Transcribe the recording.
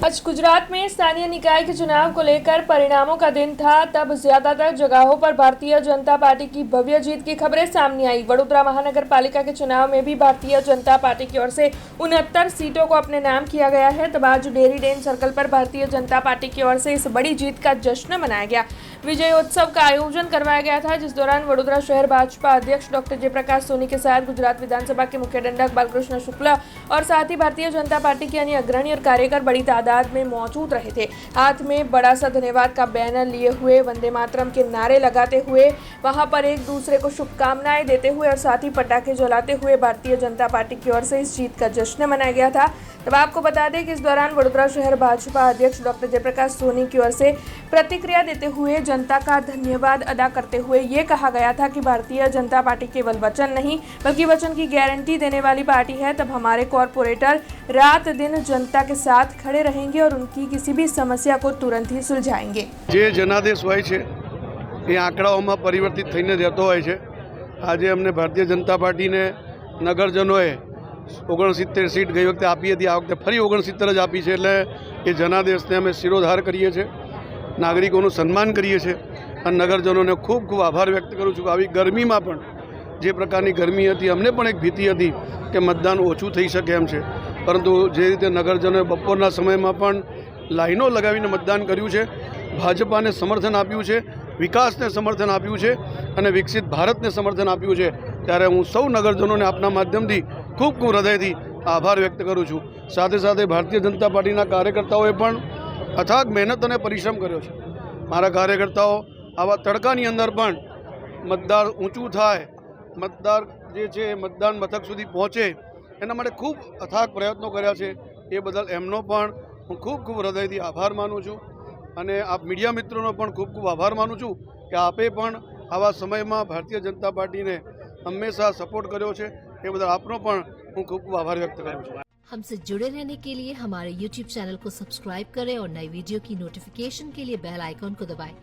आज गुजरात में स्थानीय निकाय के चुनाव को लेकर परिणामों का दिन था, तब ज्यादातर जगहों पर भारतीय जनता पार्टी की भव्य जीत की खबरें सामने आई। वडोदरा महानगर पालिका के चुनाव में भी भारतीय जनता पार्टी की ओर से 69 सीटों को अपने नाम किया गया है। तब आज डेरी डेन सर्कल पर भारतीय जनता पार्टी की ओर से इस बड़ी जीत का जश्न मनाया गया। विजयोत्सव का आयोजन करवाया गया था, जिस दौरान वडोदरा शहर भाजपा अध्यक्ष डॉक्टर जयप्रकाश सोनी के साथ गुजरात विधानसभा के मुख्य दंडक बालकृष्ण शुक्ला और साथ ही भारतीय जनता पार्टी के अन्य अग्रणी और कार्यकर बड़ी तादाद में मौजूद रहे थे। हाथ में बड़ा सा धन्यवाद का बैनर लिए हुए, वंदे मातरम के नारे लगाते हुए, वहां पर एक दूसरे को शुभकामनाएं देते हुए और साथ ही पटाखे जलाते हुए भारतीय जनता पार्टी की ओर से इस जीत का जश्न मनाया गया था। तब आपको बता दें कि इस दौरान वडोदरा शहर भाजपा अध्यक्ष डॉक्टर जयप्रकाश सोनी की ओर से प्रतिक्रिया देते हुए जनता का धन्यवाद अदा करते हुए ये कहा गया था कि भारतीय जनता पार्टी केवल वचन नहीं बल्कि वचन की गारंटी देने वाली पार्टी है। तब हमारे कॉरपोरेटर रात दिन जनता के साथ खड़े रहेंगे और उनकी किसी भी समस्या को तुरंत ही सुलझाएंगे। जे जनादेश होय छे ए आंकड़ाओमां परिवर्तित थईने जतो होय छे। आज अमने भारतीय जनता पार्टी ने नगरजनोए 69 सीट गई वखते आपी हती, आ वखते फरी 69 ज आपी छे। एटले ए जनादेशने अमे शिरोधार करीए छे, नागरिकोनुं सन्मान करीए छे अने नगरजनोने खूब खूब आभार व्यक्त करूँ छूं। आवी गरमीमां पण जे प्रकारनी गरमी हती अमने पण एक भीति हती के मतदान ओछुं थई शके एम छे, परंतु जे रीते नगरजनोए बपोરના समयमां पण लाइनों लगावीने मतदान कर्युं छे, भाजपाने समर्थन आप्युं छे, विकासने समर्थन आप्युं छे अने विकसित भारतने समर्थन आप्युं छे, त्यारे हूँ सौ नगरजनोने आपना माध्यमथी खूब खूब हृदयथी आभार व्यक्त करूँ छूं। साथे साथे भारतीय जनता पार्टीना कार्यकर्ताओए पण अथाग मेहनत अने परिश्रम कर्यो छे। मारा कार्यकर्ताओ आवा तड़कानी अंदर पण मतदार ऊँचું थाय, मतदार जे छे मतदान मथक सुधी पहोंचे एना माटे खूब अथाग प्रयत्नों कर्या छे। ए बदल एमनो पण हूँ खूब खूब हृदयथी आभार मानु छूं अने आप मीडिया मित्रोनो पण खूब खूब आभार मानु छूं के आपे पण आवा समयमां भारतीय जनता पार्टीने हमेशा सपोर्ट कर्यो छे। ए बदल आपनो पण हूँ खूब खूब आभार व्यक्त करूं छूं। हमसे जुड़े रहने के लिए हमारे YouTube चैनल को सब्सक्राइब करें और नई वीडियो की नोटिफिकेशन के लिए बेल आइकॉन को दबाएं।